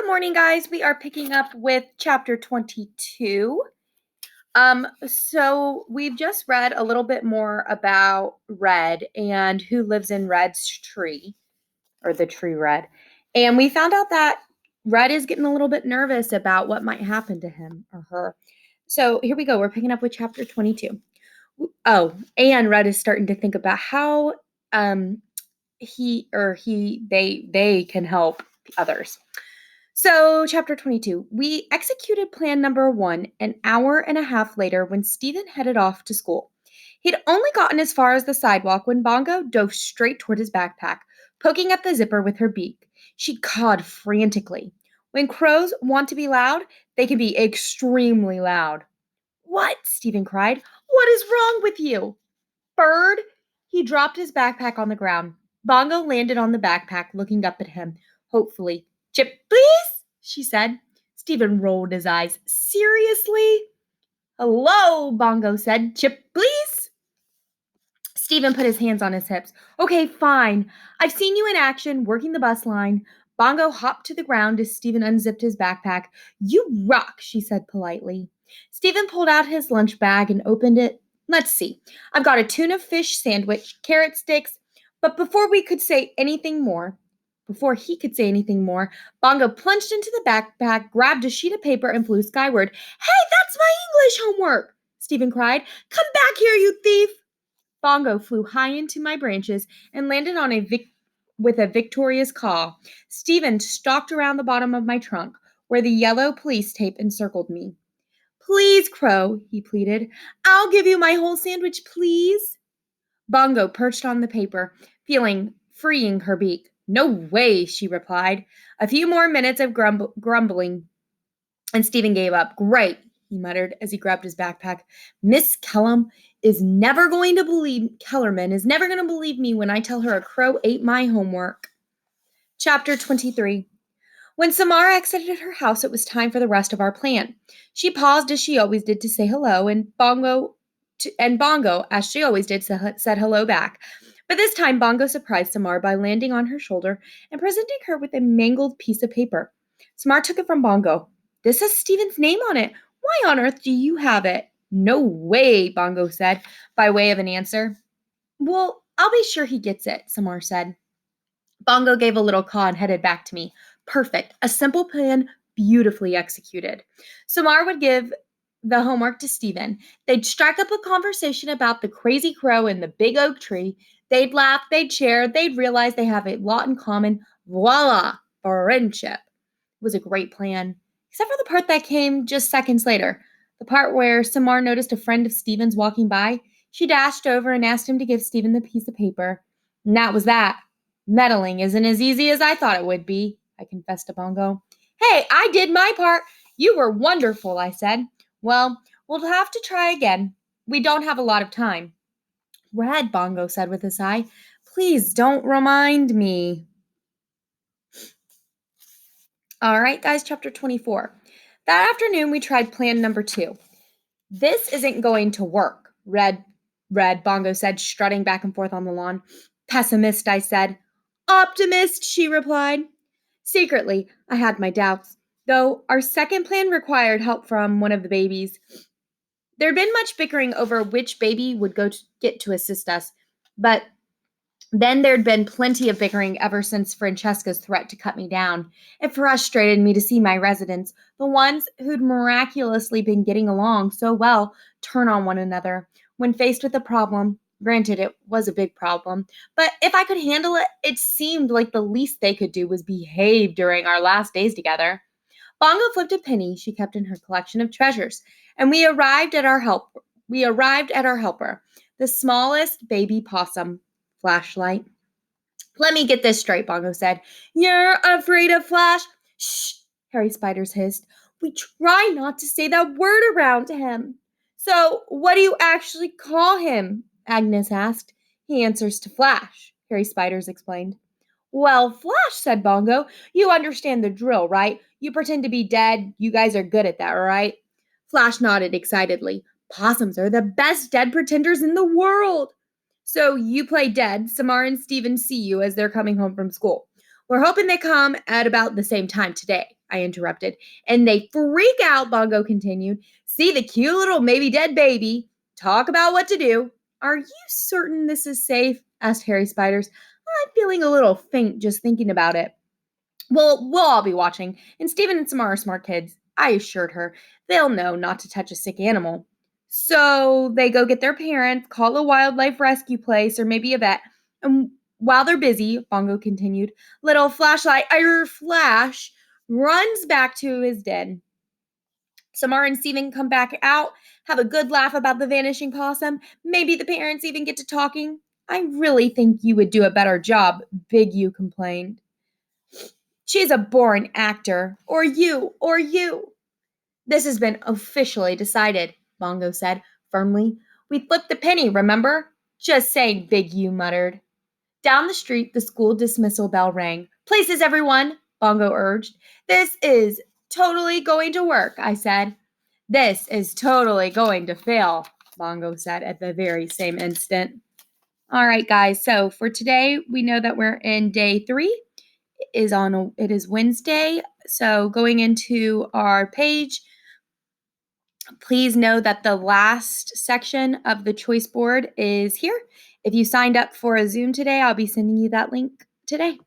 Good morning, guys. We are picking up with chapter 22. So we've just read a little bit more about Red and who lives in Red's tree, or the tree Red. And we found out that Red is getting a little bit nervous about what might happen to him or her. So here we go. We're picking up with chapter 22. Oh, and Red is starting to think about how they can help others. So, chapter 22, we executed plan number 1 an hour and a half later when Stephen headed off to school. He'd only gotten as far as the sidewalk when Bongo dove straight toward his backpack, poking at the zipper with her beak. She cawed frantically. When crows want to be loud, they can be extremely loud. What? Stephen cried. What is wrong with you? Bird! He dropped his backpack on the ground. Bongo landed on the backpack, looking up at him, hopefully. Chip, please, she said. Stephen rolled his eyes. Seriously? Hello, Bongo said. Chip, please. Stephen put his hands on his hips. Okay, fine. I've seen you in action, working the bus line. Bongo hopped to the ground as Stephen unzipped his backpack. You rock, she said politely. Stephen pulled out his lunch bag and opened it. Let's see. I've got a tuna fish sandwich, carrot sticks. But before he could say anything more, Bongo plunged into the backpack, grabbed a sheet of paper, and flew skyward. Hey, that's my English homework, Stephen cried. Come back here, you thief! Bongo flew high into my branches and landed on with a victorious caw. Stephen stalked around the bottom of my trunk, where the yellow police tape encircled me. Please, Crow, he pleaded. I'll give you my whole sandwich, please. Bongo perched on the paper, freeing her beak. No way, she replied. A few more minutes of grumbling, and Stephen gave up. Great, he muttered as he grabbed his backpack. Miss Kellerman is never going to believe me when I tell her a crow ate my homework. Chapter 23. When Samara exited her house, it was time for the rest of our plan. She paused as she always did to say hello, and Bongo, as she always did, said hello back. But this time, Bongo surprised Samara by landing on her shoulder and presenting her with a mangled piece of paper. Samara took it from Bongo. This has Stephen's name on it. Why on earth do you have it? No way, Bongo said, by way of an answer. Well, I'll be sure he gets it, Samara said. Bongo gave a little caw and headed back to me. Perfect. A simple plan, beautifully executed. Samara would give the homework to Stephen. They'd strike up a conversation about the crazy crow and the big oak tree. They'd laugh, they'd share, they'd realize they have a lot in common. Voila! Friendship. It was a great plan. Except for the part that came just seconds later. The part where Samara noticed a friend of Stephen's walking by. She dashed over and asked him to give Stephen the piece of paper. And that was that. Meddling isn't as easy as I thought it would be, I confessed to Bongo. Hey, I did my part. You were wonderful, I said. Well, we'll have to try again. We don't have a lot of time. Red, Bongo said with a sigh. Please don't remind me. All right, guys, chapter 24. That afternoon, we tried plan number 2. This isn't going to work, Red, Bongo said, strutting back and forth on the lawn. Pessimist, I said. Optimist, she replied. Secretly, I had my doubts, though our second plan required help from one of the babies. There'd been much bickering over which baby would get to assist us, but then there'd been plenty of bickering ever since Francesca's threat to cut me down. It frustrated me to see my residents, the ones who'd miraculously been getting along so well, turn on one another when faced with a problem. Granted, it was a big problem, but if I could handle it, it seemed like the least they could do was behave during our last days together. Bongo flipped a penny she kept in her collection of treasures, and we arrived at our helper, the smallest baby possum. Flashlight. Let me get this straight, Bongo said. You're afraid of Flash? Shh, Harry Spiders hissed. We try not to say that word around him. So, what do you actually call him? Agnes asked. He answers to Flash, Harry Spiders explained. Well, Flash, said Bongo, you understand the drill, right? You pretend to be dead. You guys are good at that, right? Flash nodded excitedly. Possums are the best dead pretenders in the world. So you play dead. Samara and Stephen see you as they're coming home from school. We're hoping they come at about the same time today. I interrupted. And they freak out, Bongo continued. See the cute little maybe dead baby. Talk about what to do. Are you certain this is safe? Asked Harry Spiders. I'm feeling a little faint just thinking about it. Well, we'll all be watching, and Stephen and Samara are smart kids. I assured her. They'll know not to touch a sick animal. So they go get their parents, call a wildlife rescue place or maybe a vet. And while they're busy, Bongo continued, little flashlight, Flash runs back to his den. Samara and Stephen come back out, have a good laugh about the vanishing possum. Maybe the parents even get to talking. I really think you would do a better job, Big U complained. She's a boring actor. Or you, or you. This has been officially decided, Bongo said firmly. We flipped the penny, remember? Just saying, Big U muttered. Down the street, the school dismissal bell rang. Places, everyone, Bongo urged. This is totally going to work, I said. This is totally going to fail, Bongo said at the very same instant. All right, guys, so for today, we know that we're in day 3. It is Wednesday, so going into our page, please know that the last section of the choice board is here. If you signed up for a Zoom today, I'll be sending you that link today.